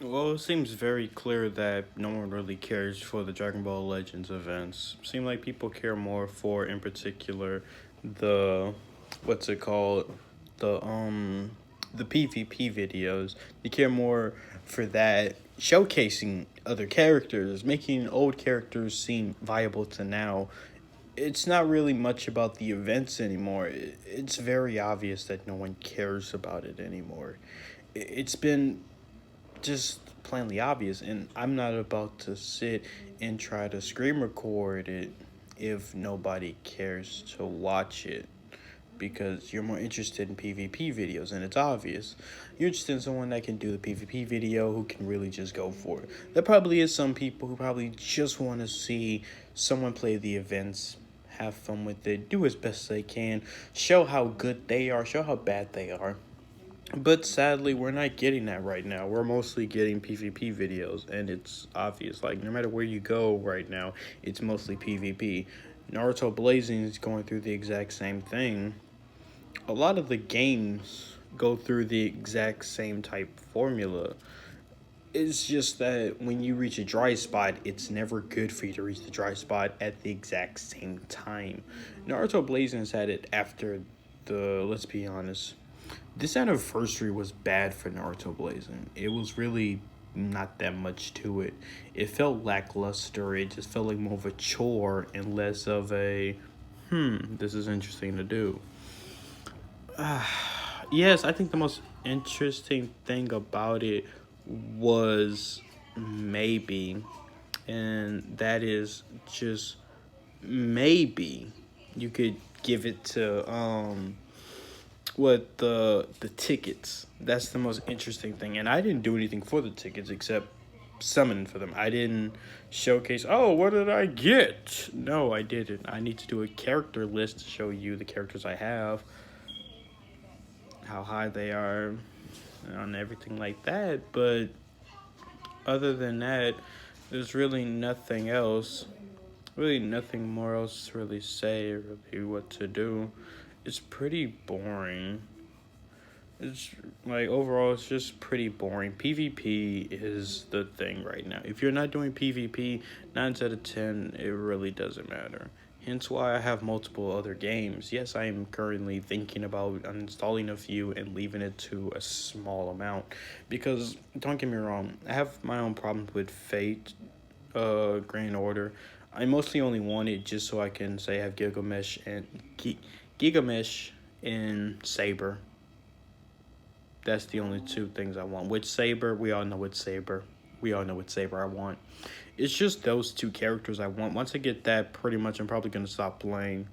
Well, it seems very clear that no one really cares for the Dragon Ball Legends events. Seem like people care more for, in particular, the what's it called, the the PvP videos. They care more for that, showcasing other characters, making old characters seem viable to now. It's not really much about the events anymore. It's very obvious that no one cares about it anymore. It's been just plainly obvious, and I'm not about to sit and try to screen record it if nobody cares to watch it, because you're more interested in PvP videos, and it's obvious. You're interested in someone that can do the PvP video, who can really just go for it. There probably is some people who probably just want to see someone play the events, have fun with it, do as best they can, show how good they are, show how bad they are. But sadly, we're not getting that right now. We're mostly getting PvP videos, and it's obvious. Like, no matter where you go right now, it's mostly PvP. Naruto Blazing is going through the exact same thing. A lot of the games go through the exact same type formula. It's just that when you reach a dry spot, it's never good for you to reach the dry spot at the exact same time. Naruto Blazing has had it after the, let's be honest, this anniversary was bad for Naruto Blazing. It was really not that much to it. It felt lackluster. It just felt like more of a chore and less of a, this is interesting to do. Yes, I think the most interesting thing about it was maybe, and that is just maybe you could give it to what the tickets. That's the most interesting thing. And I didn't do anything for the tickets except summon for them. I didn't showcase, oh, what did I get? No, I didn't. I need to do a character list to show you the characters I have, how high they are, and everything like that. But other than that, there's really nothing else. Really nothing more else to really say, really what to do. It's pretty boring. It's like overall, it's just pretty boring. PvP is the thing right now. If you're not doing PvP, 9 out of 10, it really doesn't matter. Hence why I have multiple other games. Yes, I am currently thinking about uninstalling a few and leaving it to a small amount. Because, don't get me wrong, I have my own problems with Fate, Grand Order. I mostly only want it just so I can say I have Gigamesh and Saber. That's the only two things I want. With Saber, we all know what Saber. We all know what Saber I want. It's just those two characters I want. Once I get that, pretty much I'm probably gonna stop playing,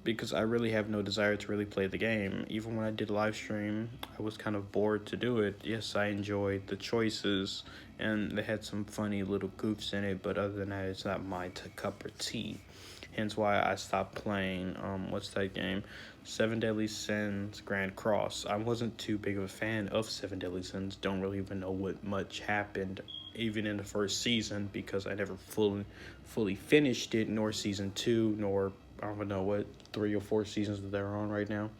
because I really have no desire to really play the game. Even when I did live stream, I was kind of bored to do it. Yes, I enjoyed the choices, and they had some funny little goofs in it, but other than that, it's not my cup of tea. Hence why I stopped playing. What's that game? Seven Deadly Sins Grand Cross. I wasn't too big of a fan of Seven Deadly Sins. Don't really even know what much happened, even in the first season, because I never fully finished it, nor season two, nor I don't know what 3 or 4 seasons that they're on right now.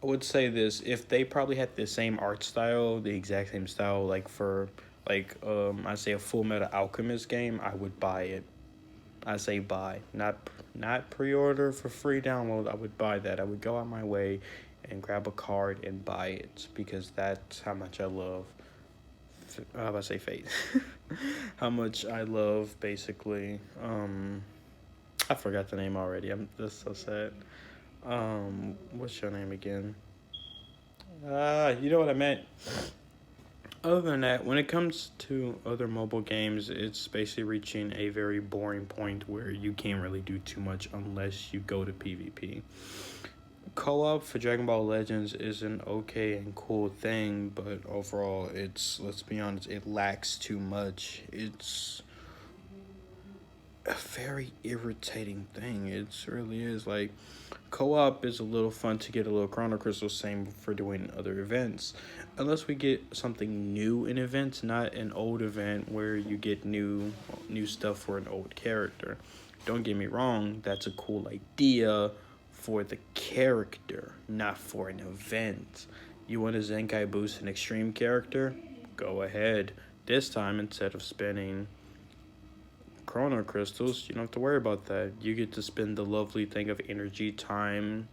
I would say this: if they probably had the same art style, the exact same style, like for I say a Full Metal Alchemist game, I would buy it. I say buy, not pre-order for free download. I would buy that. I would go out my way and grab a card and buy it, because that's how much I love. How about I say Fate? How much I love basically. I forgot the name already. I'm just so sad. What's your name again? You know what I meant. Other than that, when it comes to other mobile games, it's basically reaching a very boring point where you can't really do too much unless you go to PvP. Co-op for Dragon Ball Legends is an okay and cool thing, but overall, let's be honest, it lacks too much. It's a very irritating thing. It really is. Like, co-op is a little fun to get a little Chrono Crystal, same for doing other events. Unless we get something new in events, not an old event where you get new stuff for an old character. Don't get me wrong, that's a cool idea for the character, not for an event. You want a Zenkai Boost an extreme character? go ahead. This time, instead of spending Chrono Crystals, you don't have to worry about that. You get to spend the lovely thing of energy, time,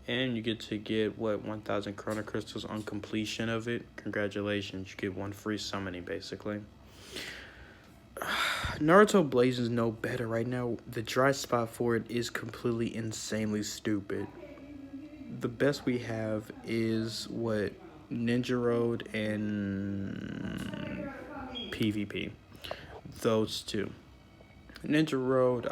and you get to get, 1,000 Chrono Crystals on completion of it. Congratulations, you get one free summoning, basically. Naruto Blazes no better right now. The dry spot for it is completely insanely stupid. The best we have is, Ninja Road and PvP. Those two. Ninja Road,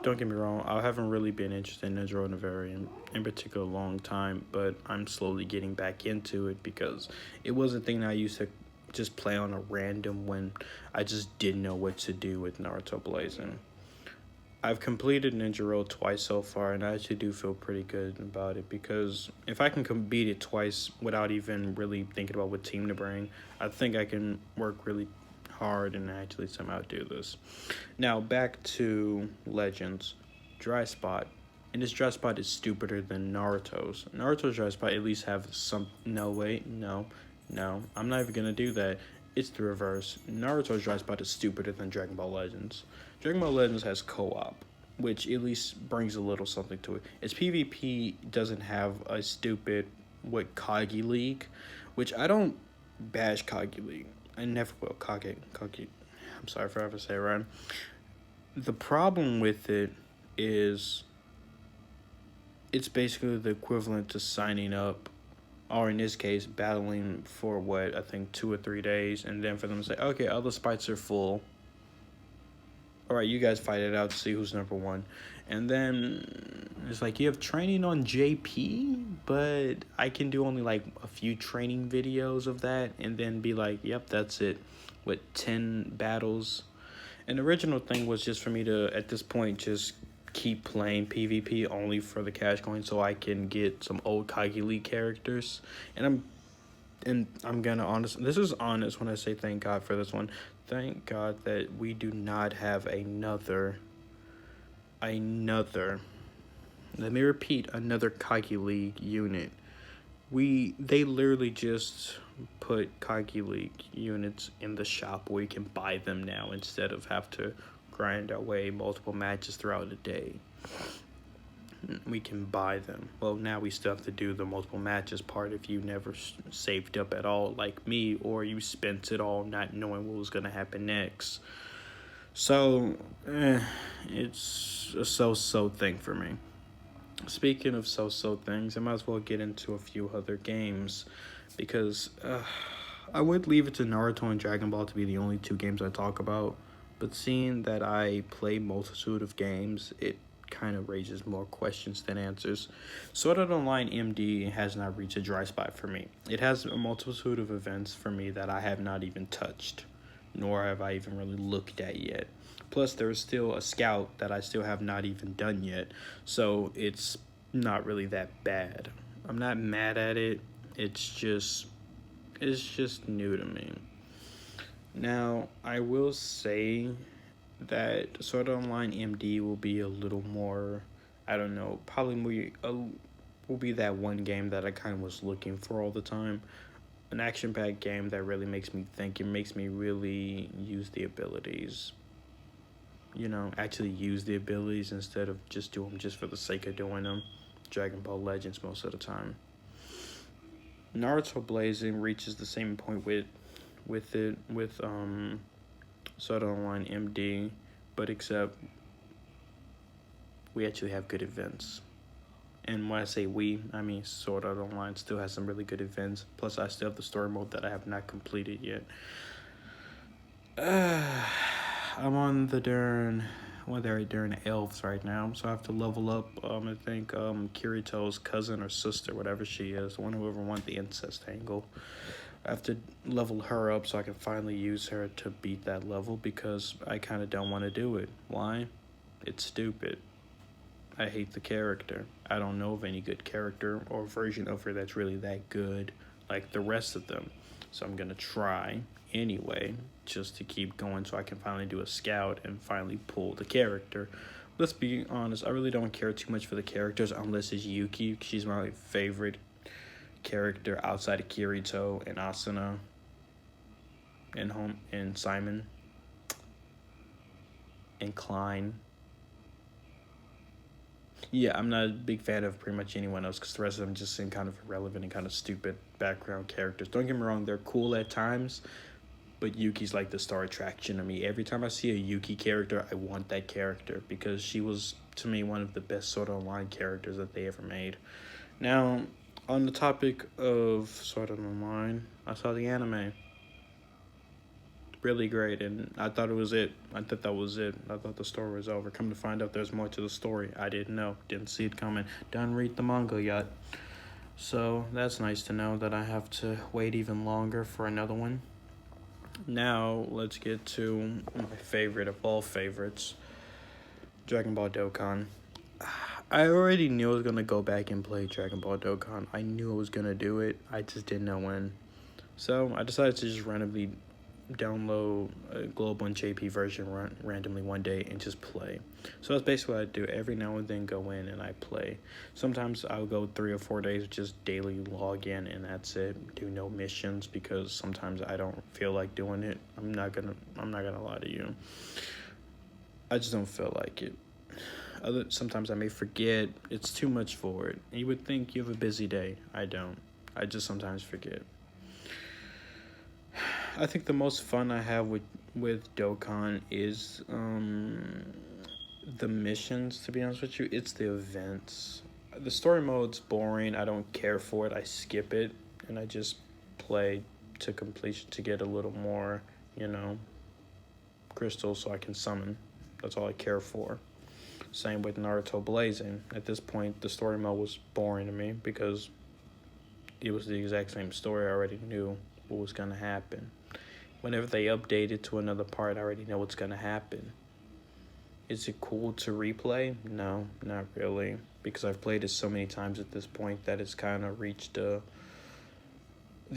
don't get me wrong, I haven't really been interested in Ninja Road in a very, in particular, long time, but I'm slowly getting back into it because it was a thing that I used to just play on a random when I just didn't know what to do with Naruto Blazing. I've completed Ninja Road twice so far, and I actually do feel pretty good about it because if I can beat it twice without even really thinking about what team to bring, I think I can work really hard and actually somehow do this. Now, back to Legends. Dry Spot. And this dry spot is stupider than Naruto's. Naruto's dry spot at least have some... No, wait, no. I'm not even gonna do that. It's the reverse. Naruto's dry spot is stupider than Dragon Ball Legends. Dragon Ball Legends has co-op, which at least brings a little something to it. Its PvP doesn't have a stupid, Kage League, which I don't bash Kage League. I never will. Kage. I'm sorry if I ever say it right. The problem with it is it's basically the equivalent to signing up, or in this case, battling for I think 2 or 3 days, and then for them to say, okay, all the spots are full. All right, you guys fight it out to see who's number one. And then it's like, you have training on JP, but I can do only like a few training videos of that and then be like, yep, that's it, with 10 battles. And the original thing was just for me to, at this point, just keep playing PvP only for the cash coin so I can get some old Kage League characters. And I'm gonna this is honest when I say thank God for this one. Thank God that we do not have another, let me repeat, another Kage League unit. They literally just put Kage League units in the shop where you can buy them now instead of have to grind our way multiple matches throughout the day. We can buy them. Well, now we still have to do the multiple matches part if you never saved up at all like me, or you spent it all not knowing what was going to happen next. So, it's a so-so thing for me. Speaking of so-so things, I might as well get into a few other games because I would leave it to Naruto and Dragon Ball to be the only 2 games I talk about, but seeing that I play multitude of games, it kind of raises more questions than answers. Sword Art Online MD has not reached a dry spot for me. It has a multitude of events for me that I have not even touched, nor have I even really looked at yet. Plus, there is still a scout that I still have not even done yet, so it's not really that bad. I'm not mad at it. It's just new to me. Now, I will say that Sword Art Online MD will be a little more, I don't know, probably will be that one game that I kind of was looking for all the time. An action-packed game that really makes me think. It makes me really use the abilities. Actually use the abilities instead of just do them just for the sake of doing them. Dragon Ball Legends most of the time. Naruto Blazing reaches the same point with Sword Art Online MD, but except we actually have good events. And when I say we, I mean Sword Art Online still has some really good events. Plus, I still have the story mode that I have not completed yet. I'm on the darn elves right now, so I have to level up. I think Kirito's cousin or sister, whatever she is, whoever won the incest angle. I have to level her up so I can finally use her to beat that level because I kind of don't want to do it. Why? It's stupid. I hate the character. I don't know of any good character or version of her that's really that good like the rest of them. So I'm going to try anyway just to keep going so I can finally do a scout and finally pull the character. Let's be honest, I really don't care too much for the characters unless it's Yuki. She's my favorite character outside of Kirito and Asuna. and Simon and Klein. Yeah, I'm not a big fan of pretty much anyone else because the rest of them just seem kind of irrelevant and kind of stupid background characters. Don't get me wrong, they're cool at times, but Yuki's like the star attraction to me. Every time I see a Yuki character, I want that character because she was, to me, one of the best Sword Art Online characters that they ever made. Now, on the topic of Sword Art Online, I saw the anime. Really great, and I thought it was it. I thought that was it. I thought the story was over. Come to find out there's more to the story. I didn't know. Didn't see it coming. Didn't read the manga yet. So that's nice to know that I have to wait even longer for another one. Now, let's get to my favorite of all favorites, Dragon Ball Dokkan. I already knew I was going to go back and play Dragon Ball Dokkan. I knew I was going to do it. I just didn't know when. So I decided to just randomly download a Global and JP version randomly one day and just play. So that's basically what I do. Every now and then go in and I play. Sometimes I'll go 3 or 4 days just daily log in and that's it. Do no missions because sometimes I don't feel like doing it. I'm not gonna lie to you. I just don't feel like it. Sometimes I may forget. It's too much for it. You would think you have a busy day. I don't. I just sometimes forget. I think the most fun I have with Dokkan is the missions, to be honest with you. It's the events. The story mode's boring. I don't care for it. I skip it and I just play to completion to get a little more, crystals so I can summon. That's all I care for. Same with Naruto Blazing. At this point, the story mode was boring to me because it was the exact same story. I already knew what was going to happen. Whenever they update it to another part, I already know what's going to happen. Is it cool to replay? No, not really. Because I've played it so many times at this point that it's kind of reached the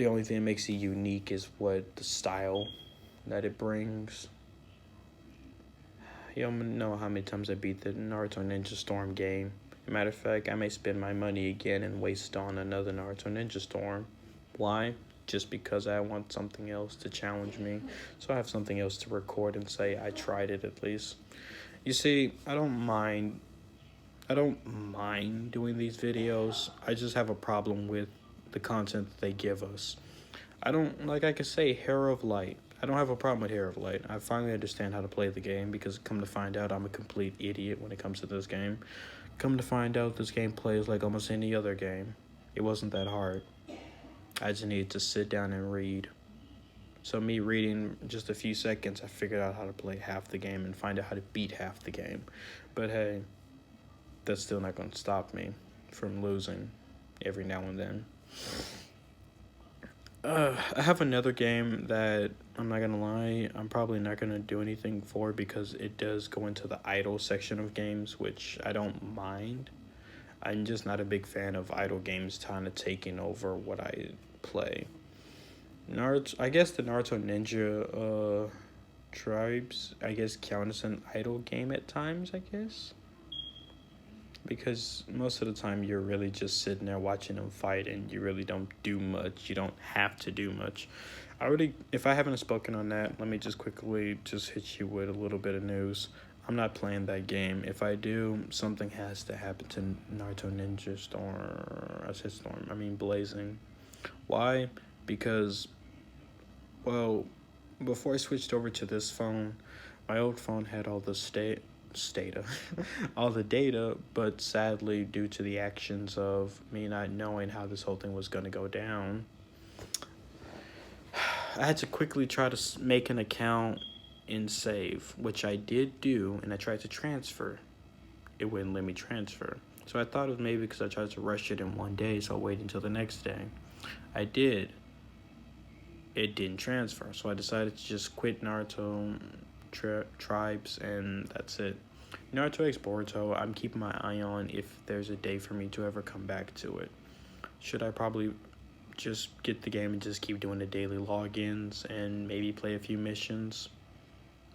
only thing that makes it unique is what the style that it brings. You don't know how many times I beat the Naruto Ninja Storm game. Matter of fact, I may spend my money again and waste on another Naruto Ninja Storm. Why? Just because I want something else to challenge me. So I have something else to record and say I tried it at least. You see, I don't mind doing these videos. I just have a problem with the content that they give us. I don't, like I could say, Hero of Light. I don't have a problem with Hero of Light. I finally understand how to play the game because come to find out I'm a complete idiot when it comes to this game. Come to find out this game plays like almost any other game. It wasn't that hard. I just needed to sit down and read. So me reading just a few seconds, I figured out how to play half the game and find out how to beat half the game. But hey, that's still not going to stop me from losing every now and then. I have another game that I'm not gonna lie, I'm probably not gonna do anything for because it does go into the idle section of games, which I don't mind. I'm just not a big fan of idle games kind of taking over what I play. Naruto, I guess the Naruto Ninja Tribes, I guess count as an idle game at times, I guess. Because most of the time you're really just sitting there watching them fight and you really don't do much. You don't have to do much. If I haven't spoken on that, let me just quickly just hit you with a little bit of news. I'm not playing that game. If I do, something has to happen to Naruto Ninja Storm. I mean Blazing. Why? Because, well, before I switched over to this phone, my old phone had all the all the data, but sadly, due to the actions of me not knowing how this whole thing was going to go down, I had to quickly try to make an account and save, which I did do, and I tried to transfer. It wouldn't let me transfer. So I thought it was maybe because I tried to rush it in one day, so I'll wait until the next day. I did. It didn't transfer, so I decided to just quit Naruto Tribes, and that's it. Naruto X Boruto, I'm keeping my eye on if there's a day for me to ever come back to it. Should I probably just get the game and just keep doing the daily logins and maybe play a few missions?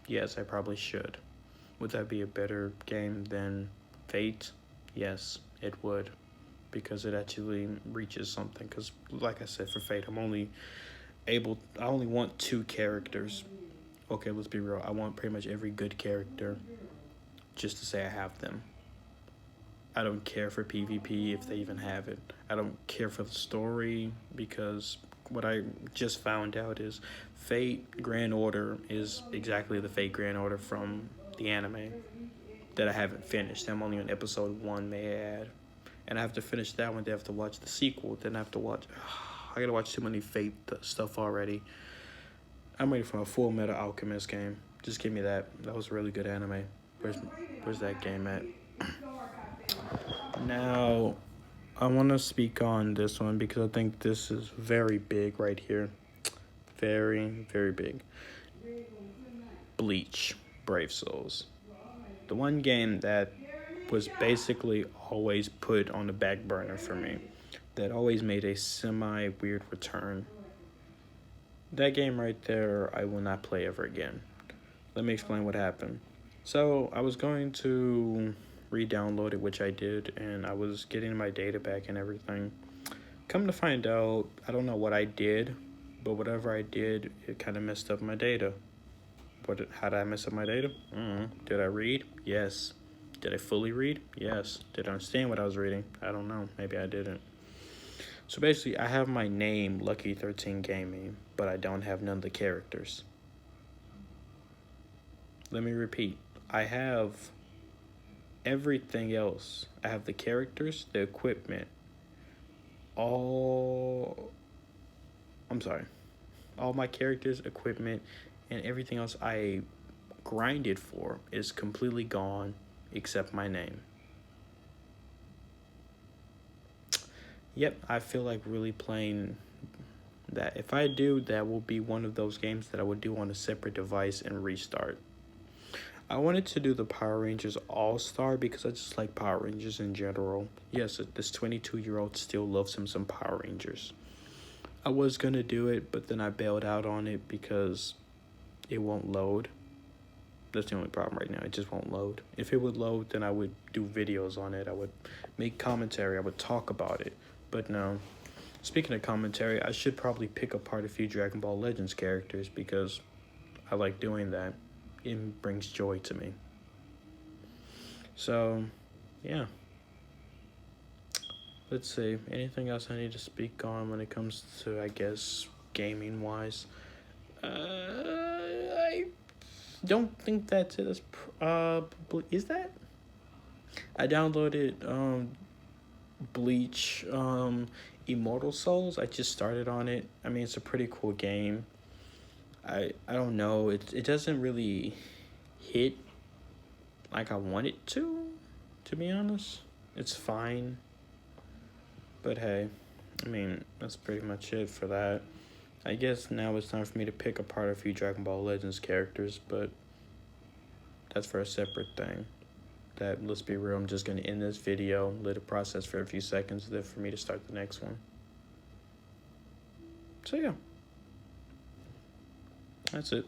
Yes, I probably should. Would that be a better game than Fate? Yes, it would. Because it actually reaches something. Because, like I said, for Fate, I'm only I only want 2 characters. Okay, let's be real. I want pretty much every good character just to say I have them. I don't care for PvP if they even have it. I don't care for the story because what I just found out is Fate Grand Order is exactly the Fate Grand Order from the anime that I haven't finished. I'm only on episode 1, may I add. And I have to finish that one. Then I have to watch the sequel. Then I have to watch. I gotta watch too many Fate stuff already. I'm ready for a Full Metal Alchemist game. Just give me that. That was a really good anime. Where's that game at? Now, I want to speak on this one because I think this is very big right here. Very, very big. Bleach, Brave Souls. The one game that was basically always put on the back burner for me. That always made a semi-weird return. That game right there, I will not play ever again. Let me explain what happened. So, I was going to re-download it, which I did, and I was getting my data back and everything. Come to find out, I don't know what I did, but whatever I did, it kind of messed up my data. How did I mess up my data? Did I read? Yes. Did I fully read? Yes. Did I understand what I was reading? I don't know. Maybe I didn't. So basically, I have my name, Lucky13 Gaming, but I don't have none of the characters. Let me repeat. I have everything else. I have the characters, the equipment, all my characters, equipment, and everything else I grinded for is completely gone except my name. Yep, I feel like really playing that. If I do, that will be one of those games that I would do on a separate device and restart. I wanted to do the Power Rangers All-Star because I just like Power Rangers in general. Yes, this 22-year-old still loves him some Power Rangers. I was going to do it, but then I bailed out on it because it won't load. That's the only problem right now. It just won't load. If it would load, then I would do videos on it. I would make commentary. I would talk about it. But no. Speaking of commentary, I should probably pick apart a few Dragon Ball Legends characters because I like doing that. It brings joy to me. So, yeah. Let's see. Anything else I need to speak on when it comes to, I guess, gaming-wise? I don't think that's it. Is that? I downloaded Bleach Immortal Souls. I just started on it. I mean, it's a pretty cool game. I don't know. It doesn't really hit like I want it to be honest. It's fine. But hey, I mean, that's pretty much it for that. I guess now it's time for me to pick apart a few Dragon Ball Legends characters, but that's for a separate thing. That, let's be real, I'm just going to end this video, let it process for a few seconds, then for me to start the next one. So yeah. That's it.